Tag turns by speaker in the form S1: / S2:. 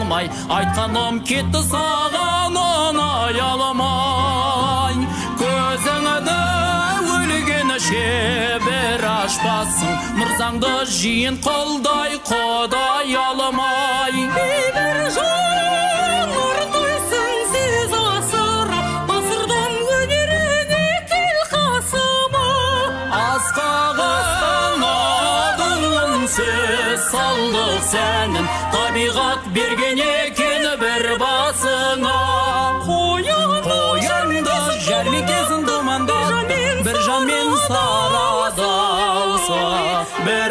S1: алмай, айтқаным кетті саған оңай алмай. Көзіңді өлгені шебер ашпасын, мырзаңды жиын қолдай құдай алмай.
S2: Бейбір жан ұртайсың сіз асырдың өнеріне кел қасыма.
S1: Асқаған адыңын сөз салдық сәнін, табиғат берген екен бір басыңа. Қоянды жәрмекесін думанда, бір жанмен сарадауса, бір